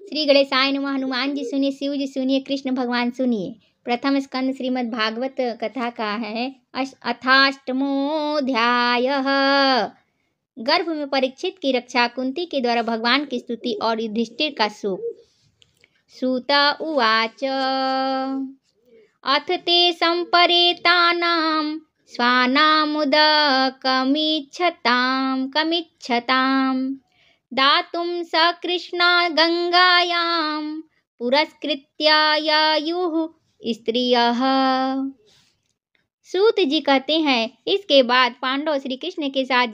श्री गणेशाय नमः। हनुमान जी सुनिए, शिव जी सुनिए, कृष्ण भगवान सुनिए। प्रथम स्कंद श्रीमद् भागवत कथा का है अथाष्टमोऽध्यायः। गर्भ में परीक्षित की रक्षा, कुंती के द्वारा भगवान की स्तुति और युधिष्ठिर का शोक। सूत उवाच अथ ते संपरेतानां स्वानामुदकमिच्छतां दातुं सकृष्णा गंगायां पुरस्कृत्य ययुः स्त्रियः। सूत जी कहते हैं, इसके बाद पांडव श्री कृष्ण के साथ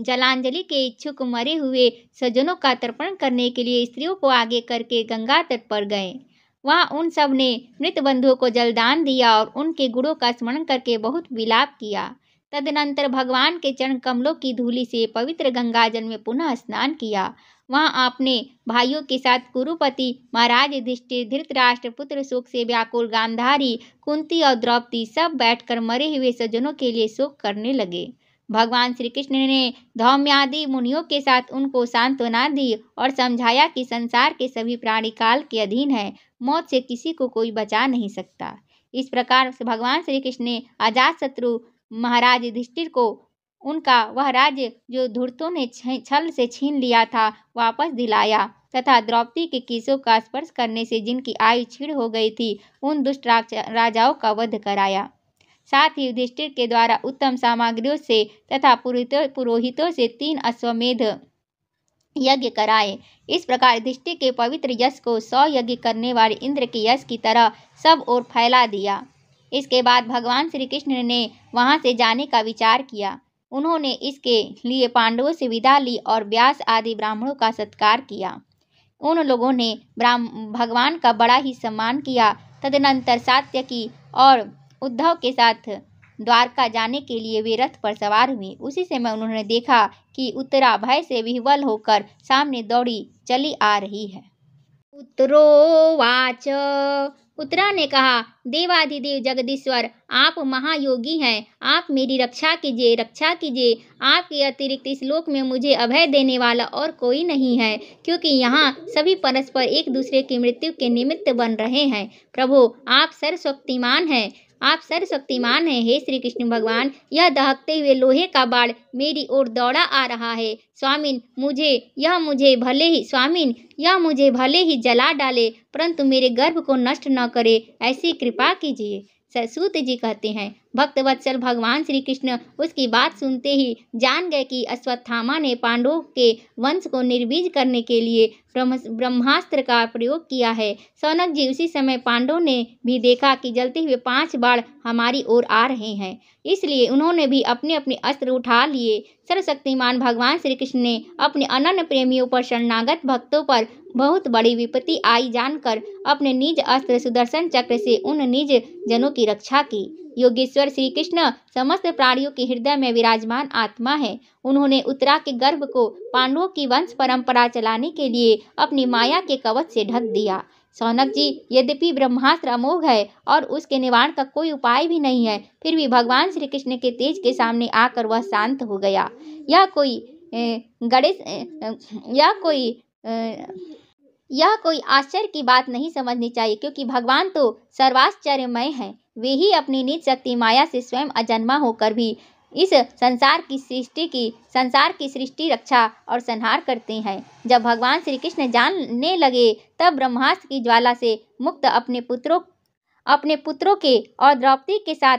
जलांजलि के इच्छुक मरे हुए सज्जनों का तर्पण करने के लिए स्त्रियों को आगे करके गंगा तट पर गए। वहां उन सब ने मृत बंधुओं को जलदान दिया और उनके गुणों का स्मरण करके बहुत विलाप किया। तदनंतर भगवान के चरण कमलों की धूलि से पवित्र गंगाजल में पुनः स्नान किया। वहां आपने भाइयों के साथ कुरुपति महाराज युधिष्ठिर, धृतराष्ट्र पुत्र, शोक से व्याकुल गांधारी, कुंती और द्रौपदी सब बैठकर मरे हुए सज्जनों के लिए शोक करने लगे। भगवान श्री कृष्ण ने धौम्यादि मुनियों के साथ उनको सांत्वना दी और समझाया कि संसार के सभी प्राणी काल के अधीन है, मौत से किसी को कोई बचा नहीं सकता। इस प्रकार से भगवान श्री कृष्ण ने अजातशत्रु महाराज युधिष्ठिर को उनका वह राज्य जो धूर्तों ने छल से छीन लिया था वापस दिलाया तथा द्रौपदी के केशों का स्पर्श करने से जिनकी आयु क्षीण हो गई थी उन दुष्ट राजाओं का वध कराया। साथ ही युधिष्ठिर के द्वारा उत्तम सामग्रियों से तथा पुरोहितों से 3 अश्वमेध यज्ञ कराए। इस प्रकार युधिष्ठिर के पवित्र यश को 100 यज्ञ करने वाले इंद्र के यश की तरह सब ओर फैला दिया। इसके बाद भगवान श्री कृष्ण ने वहां से जाने का विचार किया। उन्होंने इसके लिए पांडवों से विदा ली और व्यास आदि ब्राह्मणों का सत्कार किया। उन लोगों ने भगवान का बड़ा ही सम्मान किया। तदनंतर सात्यकी और उद्धव के साथ द्वारका जाने के लिए वे रथ पर सवार हुए। उसी समय उन्होंने देखा कि उत्तरा भय से विह्वल होकर सामने दौड़ी चली आ रही है। उत्तरोवाच, उत्तरा ने कहा, देवाधिदेव जगदीश्वर, आप महायोगी हैं, आप मेरी रक्षा कीजिए, रक्षा कीजिए। आपके अतिरिक्त इस लोक में मुझे अभय देने वाला और कोई नहीं है, क्योंकि यहाँ सभी परस्पर एक दूसरे की मृत्यु के निमित्त बन रहे हैं। प्रभु, आप सर्वशक्तिमान हैं, आप सर्वशक्तिमान हैं। हे श्री कृष्ण भगवान, यह दहकते हुए लोहे का बाण मेरी ओर दौड़ा आ रहा है। स्वामिन, यह मुझे भले ही जला डाले, परंतु मेरे गर्भ को नष्ट न करे, ऐसी कृपा कीजिए। सूत जी कहते हैं, भक्तवत्सल भगवान श्री कृष्ण उसकी बात सुनते ही जान गए कि अश्वत्थामा ने पांडवों के वंश को निर्बीज करने के लिए ब्रह्मास्त्र का प्रयोग किया है। सौनक जी, उसी समय पांडवों ने भी देखा कि जलते हुए 5 बाण हमारी ओर आ रहे हैं, इसलिए उन्होंने भी अपने अपने अस्त्र उठा लिए। सर्वशक्तिमान भगवान श्री कृष्ण ने अपने अनन्य प्रेमियों पर शरणागत भक्तों पर बहुत बड़ी विपत्ति आई जानकर अपने निज अस्त्र सुदर्शन चक्र से उन निज जनों की रक्षा की। योगेश्वर श्री कृष्ण समस्त प्राणियों के हृदय में विराजमान आत्मा है। उन्होंने उत्तरा के गर्भ को पांडवों की वंश परंपरा चलाने के लिए अपनी माया के कवच से ढक दिया। सौनक जी, यद्यपि ब्रह्मास्त्र अमोघ है और उसके निवारण का कोई उपाय भी नहीं है, फिर भी भगवान श्री कृष्ण के तेज के सामने आकर वह शांत हो गया। यह कोई आश्चर्य की बात नहीं समझनी चाहिए, क्योंकि भगवान तो सर्वाश्चर्यमय हैं। वे ही अपनी निज शक्ति माया से स्वयं अजन्मा होकर भी इस संसार की सृष्टि, रक्षा और संहार करते हैं। जब भगवान श्री कृष्ण जानने लगे, तब ब्रह्मास्त्र की ज्वाला से मुक्त अपने पुत्रों के और द्रौपदी के साथ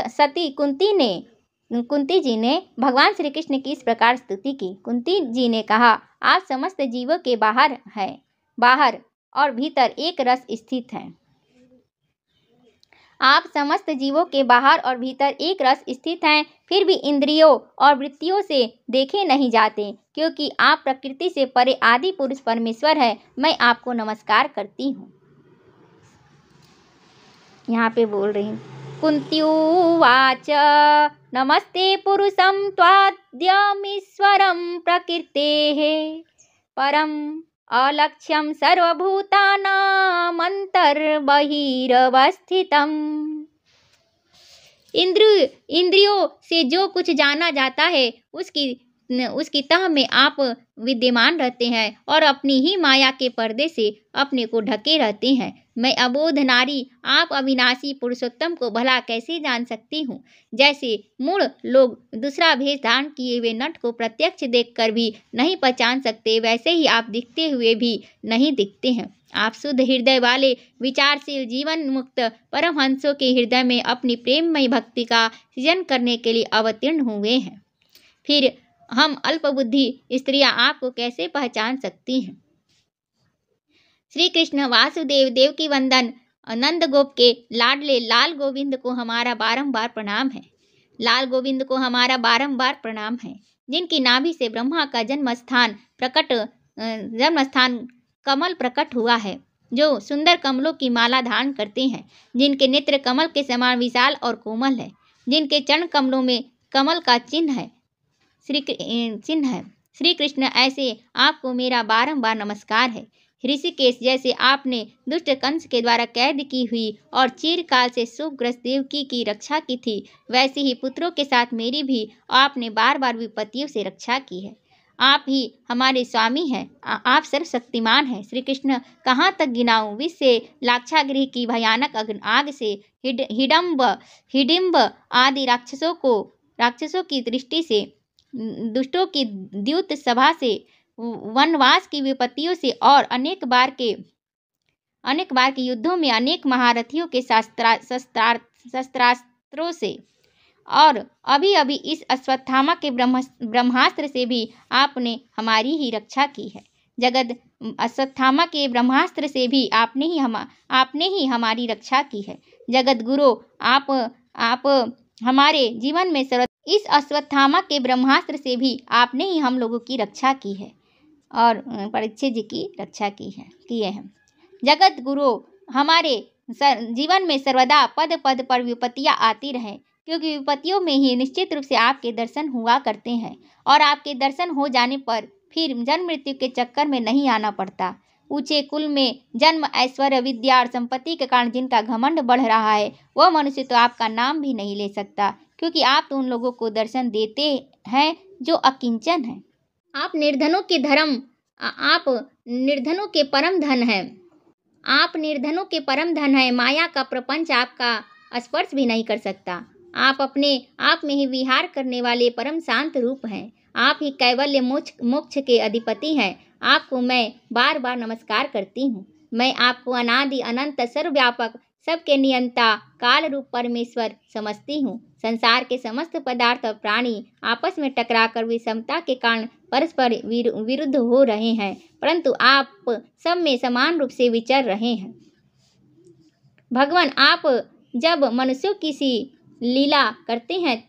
सती कुंती जी ने भगवान श्री कृष्ण की इस प्रकार स्तुति की। कुंती जी ने कहा, आप समस्त जीवों के बाहर और भीतर एक रस स्थित है। आप समस्त जीवों के बाहर और भीतर एक रस स्थित हैं, फिर भी इंद्रियों और वृत्तियों से देखे नहीं जाते, क्योंकि आप प्रकृति से परे आदि पुरुष परमेश्वर है। मैं आपको नमस्कार करती हूँ। यहाँ पे बोल रही हूँ। कुंत्युवाच, नमस्ते पुरुषं त्वाद्यमीश्वरं प्रकृतेः परम अलक्ष्यं सर्वभूतानामन्तर्बहिरवस्थितम्। इंद्रियों से जो कुछ जाना जाता है उसकी उसकी तह में आप विद्यमान रहते हैं और अपनी ही माया के पर्दे से अपने को ढके रहते हैं। मैं अबोध नारी आप अविनाशी पुरुषोत्तम को भला कैसे जान सकती हूँ। जैसे मूढ़ लोग दूसरा भेष धारण किए हुए नट को प्रत्यक्ष देखकर भी नहीं पहचान सकते, वैसे ही आप दिखते हुए भी नहीं दिखते हैं। आप शुद्ध हृदय वाले विचारशील जीवन मुक्त परमहंसों के हृदय में अपनी प्रेममयी भक्ति का सृजन करने के लिए अवतीर्ण हुए हैं। फिर हम अल्पबुद्धि स्त्रियां आपको कैसे पहचान सकती हैं। श्री कृष्ण वासुदेव देवकी वंदन नंद गोप के लाडले लाल गोविंद को हमारा बारंबार प्रणाम है। लाल गोविंद को हमारा बारंबार प्रणाम है, जिनकी नाभि से ब्रह्मा का जन्म स्थान कमल प्रकट हुआ है, जो सुंदर कमलों की माला धारण करते हैं, जिनके नेत्र कमल के समान विशाल और कोमल है, जिनके चरण कमलों में कमल का चिन्ह है। श्री कृष्ण ऐसे आपको मेरा बारंबार नमस्कार है। ऋषिकेश जैसे आपने दुष्ट कंस के द्वारा कैद की हुई और चिरकाल से शोकग्रस्त देवकी की रक्षा की थी, वैसे ही पुत्रों के साथ मेरी भी आपने बार बार विपत्तियों से रक्षा की है। आप ही हमारे स्वामी हैं, आप सर्वशक्तिमान हैं। श्री कृष्ण कहाँ तक गिनाऊं। विष से लाक्षागृह की भयानक आग से हिडिंब आदि राक्षसों की दृष्टि से, दुष्टों की द्यूत सभा से, वनवास की विपत्तियों से और अनेक बार के युद्धों में अनेक महारथियों के शस्त्रास्त्रों से, और अभी अभी इस अश्वत्थामा के ब्रह्मास्त्र से भी आपने हमारी ही रक्षा की है। अश्वत्थामा के ब्रह्मास्त्र से भी आपने ही हमारी रक्षा की है। जगत गुरु आप हमारे जीवन में इस अश्वत्थामा के ब्रह्मास्त्र से भी आपने ही हम लोगों की रक्षा की है और परीक्षित जी की रक्षा किए हैं। जगत गुरु हमारे जीवन में सर्वदा पद पद पर विपत्तियां आती रहें, क्योंकि विपत्तियों में ही निश्चित रूप से आपके दर्शन हुआ करते हैं और आपके दर्शन हो जाने पर फिर जन्म मृत्यु के चक्कर में नहीं आना पड़ता। ऊंचे कुल में जन्म, ऐश्वर्य, विद्या और संपत्ति के कारण जिनका घमंड बढ़ रहा है, वह मनुष्य तो आपका नाम भी नहीं ले सकता, क्योंकि आप तो उन लोगों को दर्शन देते हैं जो अकिंचन हैं। आप निर्धनों के परम धन हैं। आप निर्धनों के परम धन हैं। माया का प्रपंच आपका स्पर्श भी नहीं कर सकता। आप अपने आप में ही विहार करने वाले परम शांत रूप हैं। आप ही कैवल्य मोक्ष के अधिपति हैं। आपको मैं बार बार नमस्कार करती हूँ। मैं आपको अनादि अनंत सर्वव्यापक सबके नियंता काल रूप परमेश्वर समझती हूँ। संसार के समस्त पदार्थ और प्राणी आपस में टकराकर विषमता के कारण परस्पर विरुद्ध हो रहे हैं, परंतु आप सब में समान रूप से विचर रहे हैं। भगवान, आप जब मनुष्यों की सी लीला करते हैं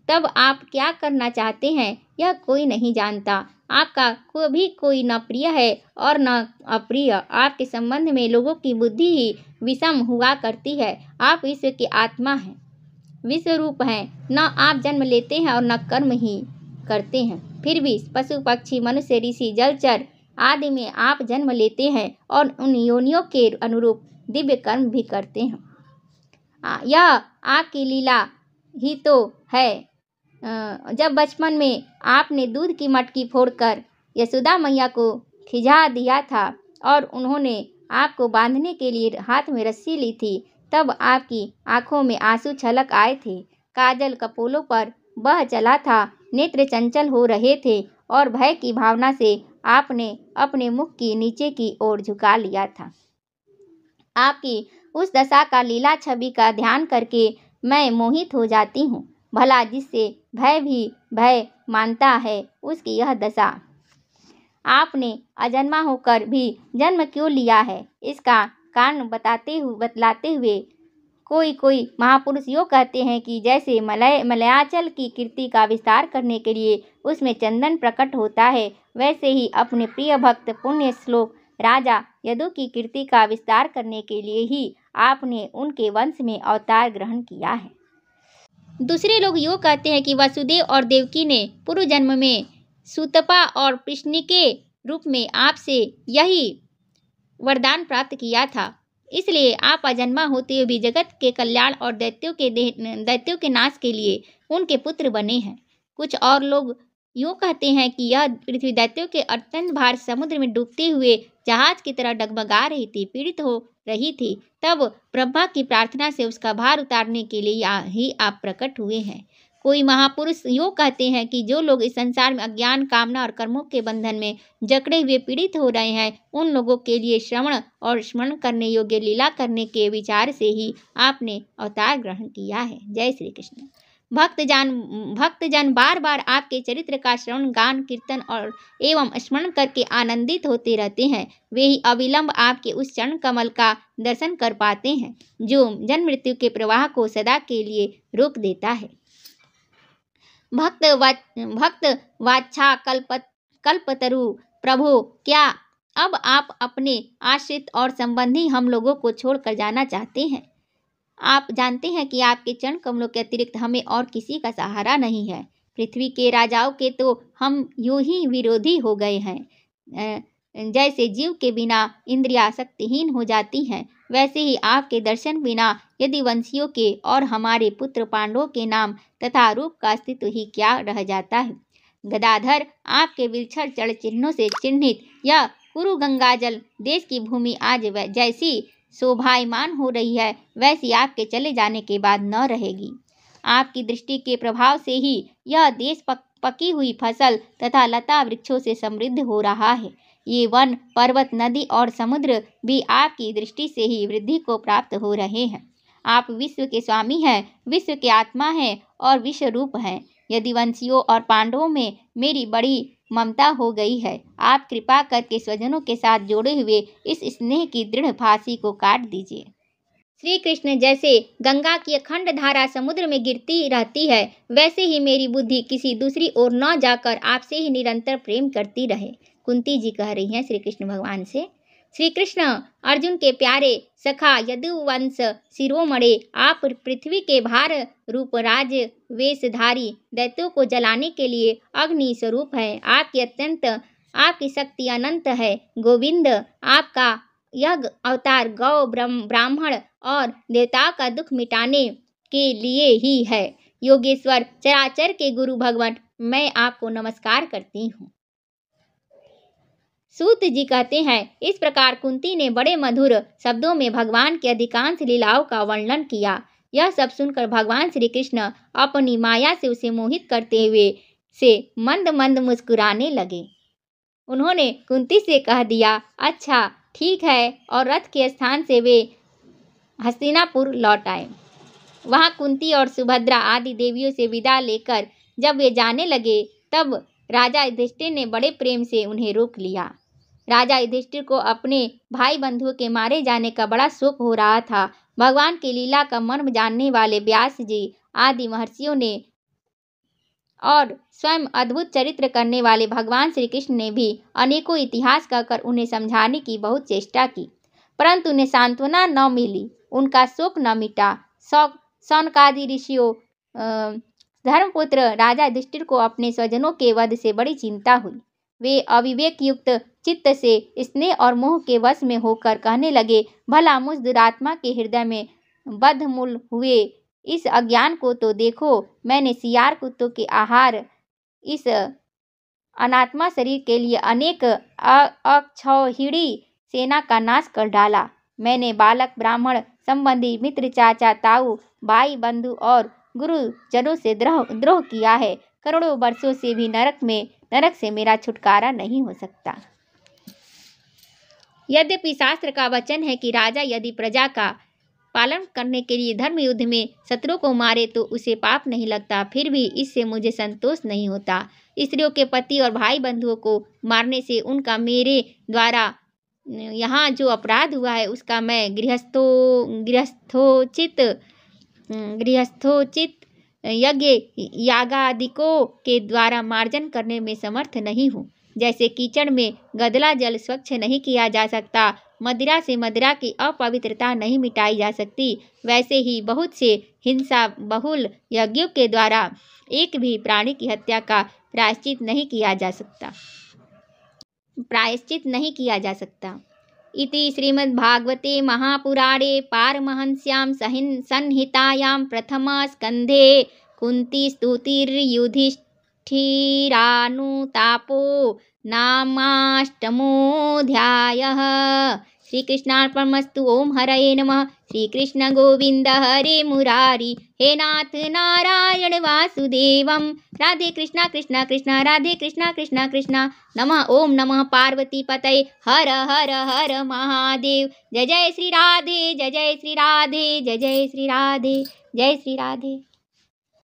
तब आप क्या करना चाहते हैं, यह कोई नहीं जानता। आपका कभी कोई न प्रिय है और न अप्रिय। आपके संबंध में लोगों की बुद्धि ही विषम हुआ करती है। आप विश्व की आत्मा हैं, विश्व रूप हैं। न आप जन्म लेते हैं और न कर्म ही करते हैं, फिर भी पशु पक्षी मनुष्य ऋषि जलचर आदि में आप जन्म लेते हैं और उन योनियों के अनुरूप दिव्य कर्म भी करते हैं। यह आपकी लीला ही तो है। जब बचपन में आपने दूध की मटकी फोड़कर यशोदा मैया को खिजा दिया था और उन्होंने आपको बांधने के लिए हाथ में रस्सी ली थी, तब आपकी आंखों में आंसू छलक आए थे। काजल कपोलों पर बह चला था, नेत्र चंचल हो रहे थे और भय की भावना से आपने अपने मुख की नीचे की ओर झुका लिया था। आपकी उस दशा का लीला छवि का ध्यान करके मैं मोहित हो जाती हूँ। भला जिससे भय भी भय मानता है, उसकी यह दशा। आपने अजन्मा होकर भी जन्म क्यों लिया है, इसका कारण बतलाते हुए कोई महापुरुष यूँ कहते हैं कि जैसे मलयाचल की कीर्ति का विस्तार करने के लिए उसमें चंदन प्रकट होता है, वैसे ही अपने प्रिय भक्त पुण्य श्लोक राजा यदु की कीर्ति का विस्तार करने के लिए ही आपने उनके वंश में अवतार ग्रहण किया है। दूसरे लोग यूँ कहते हैं कि वसुदेव और देवकी ने पूर्व जन्म में सूतपा और कृष्ण के रूप में आपसे यही वरदान प्राप्त किया था, इसलिए आप अजन्मा होते हुए भी जगत के कल्याण और दैत्यों के नाश के लिए उनके पुत्र बने हैं। कुछ और लोग यूँ कहते हैं कि यह पृथ्वी दैत्यों के अत्यंत भार समुद्र में डूबते हुए जहाज की तरह डगमगा रही थी, पीड़ित हो रही थी। तब ब्रह्मा की प्रार्थना से उसका भार उतारने के लिए ही आप प्रकट हुए हैं। कोई महापुरुष यूँ कहते हैं कि जो लोग इस संसार में अज्ञान, कामना और कर्मों के बंधन में जकड़े हुए पीड़ित हो रहे हैं, उन लोगों के लिए श्रवण और स्मरण करने योग्य लीला करने के विचार से ही आपने अवतार ग्रहण किया है। जय श्री कृष्ण। भक्तजन बार बार आपके चरित्र का श्रवण, गान, कीर्तन और एवं स्मरण करके आनंदित होते रहते हैं। वे ही अविलंब आपके उस चरण कमल का दर्शन कर पाते हैं जो जन्म मृत्यु के प्रवाह को सदा के लिए रोक देता है। भक्त वाच्छा कल्पतरु प्रभु, क्या अब आप अपने आश्रित और संबंधी हम लोगों को छोड़कर जाना चाहते हैं? आप जानते हैं कि आपके चरण कमलों के अतिरिक्त हमें और किसी का सहारा नहीं है। पृथ्वी के राजाओं के तो हम यूं ही विरोधी हो गए हैं। जैसे जीव के बिना इंद्रियां शक्तिहीन हो जाती हैं, वैसे ही आपके दर्शन बिना यदि वंशियों के और हमारे पुत्र पांडवों के नाम तथा रूप का अस्तित्व ही क्या रह जाता है। गदाधर, आपके विलक्षण चरण चिन्हों से चिन्हित यह कुरु गंगाजल देश की भूमि आज जैसी शोभायमान हो रही है, वैसी आपके चले जाने के बाद न रहेगी। आपकी दृष्टि के प्रभाव से ही यह देश पकी हुई फसल तथा लता वृक्षों से समृद्ध हो रहा है। ये वन, पर्वत, नदी और समुद्र भी आपकी दृष्टि से ही वृद्धि को प्राप्त हो रहे हैं। आप विश्व के स्वामी हैं, विश्व के आत्मा हैं और विश्व रूप हैं। यदि वंशियों और पांडवों में मेरी बड़ी ममता हो गई है, आप कृपा करके स्वजनों के साथ जोड़े हुए इस स्नेह की दृढ़ फांसी को काट दीजिए। श्री कृष्ण, जैसे गंगा की अखंड धारा समुद्र में गिरती रहती है, वैसे ही मेरी बुद्धि किसी दूसरी ओर न जाकर आपसे ही निरंतर प्रेम करती रहे। कुंती जी कह रही हैं श्री कृष्ण भगवान से। श्री कृष्ण, अर्जुन के प्यारे सखा यदुवंश शिरोमणे, आप पृथ्वी के भार रूप राज वेशधारी दैत्यों को जलाने के लिए अग्नि स्वरूप है। आपकी शक्ति अनंत है। गोविंद, आपका यह अवतार गौ, ब्राह्मण और देवताओं का दुख मिटाने के लिए ही है। योगेश्वर, चराचर के गुरु भगवान, मैं आपको नमस्कार करती हूँ। सूत जी कहते हैं, इस प्रकार कुंती ने बड़े मधुर शब्दों में भगवान की अधिकांश लीलाओं का वर्णन किया। यह सब सुनकर भगवान श्री कृष्ण अपनी माया से उसे मोहित करते हुए से मंद मंद मुस्कुराने लगे। उन्होंने कुंती से कह दिया, अच्छा ठीक है, और रथ के स्थान से वे हस्तिनापुर लौट आए। वहाँ कुंती और सुभद्रा आदि देवियों से विदा लेकर जब वे जाने लगे, तब राजा युधिष्ठिर ने बड़े प्रेम से उन्हें रोक लिया। राजा युधिष्ठिर को अपने भाई बंधुओं के मारे जाने का बड़ा शोक हो रहा था। भगवान की लीला का मर्म जानने वाले व्यास जी आदि महर्षियों ने और स्वयं अद्भुत चरित्र करने वाले भगवान श्री कृष्ण ने भी अनेकों इतिहास कहकर उन्हें समझाने की बहुत चेष्टा की, परंतु उन्हें सांत्वना न मिली, उनका शोक न मिटा। सौनकादि ऋषियों धर्मपुत्र राजा युधिष्ठिर को अपने स्वजनों के वध से बड़ी चिंता हुई। वे अविवेक युक्त चित्त से स्नेह और मोह के वश में होकर कहने लगे, भला मुझ दुरात्मा के हृदय में बद्धमूल हुए इस अज्ञान को तो देखो। मैंने सियार कुत्तों के आहार इस अनात्मा शरीर के लिए अनेक अक्षौहिणी सेना का नाश कर डाला। मैंने बालक, ब्राह्मण, संबंधी, मित्र, चाचा, ताऊ, भाई, बंधु और गुरुजनों से द्रोह किया है। करोड़ों वर्षों से भी नरक से मेरा छुटकारा नहीं हो सकता। यद्यपि शास्त्र का वचन है कि राजा यदि प्रजा का पालन करने के लिए धर्म युद्ध में शत्रु को मारे तो उसे पाप नहीं लगता, फिर भी इससे मुझे संतोष नहीं होता। स्त्रियों के पति और भाई बंधुओं को मारने से उनका मेरे द्वारा यहाँ जो अपराध हुआ है उसका मैं गृहस्थोचित यज्ञ यागादिकों के द्वारा मार्जन करने में समर्थ नहीं हूँ। जैसे कीचड़ में गदला जल स्वच्छ नहीं किया जा सकता, मदिरा से मदिरा की अपवित्रता नहीं मिटाई जा सकती, वैसे ही बहुत से हिंसा बहुल यज्ञों के द्वारा एक भी प्राणी की हत्या का प्रायश्चित नहीं किया जा सकता। इति श्रीमद्भागवते महापुराणे पारमहंस्यां संहितायां प्रथम स्कंधे कुंती स्तुतिर्युधिष्ठिर युधिष्ठिरानुतापो नामाष्टमोऽध्यायः। श्रीकृष्णार्पणमस्तु। ओम हरये नमः। श्रीकृष्ण गोविंद हरे मुरारी, हे नाथ नारायण वासुदेवम। राधे कृष्णा कृष्णा कृष्णा, राधे कृष्णा कृष्णा कृष्णा। नमः। ओम नमः पार्वती पतये। हर हर हर महादेव। जय जय श्री राधे, जय जय श्री राधे, जय जय श्री राधे, जय श्री राधे।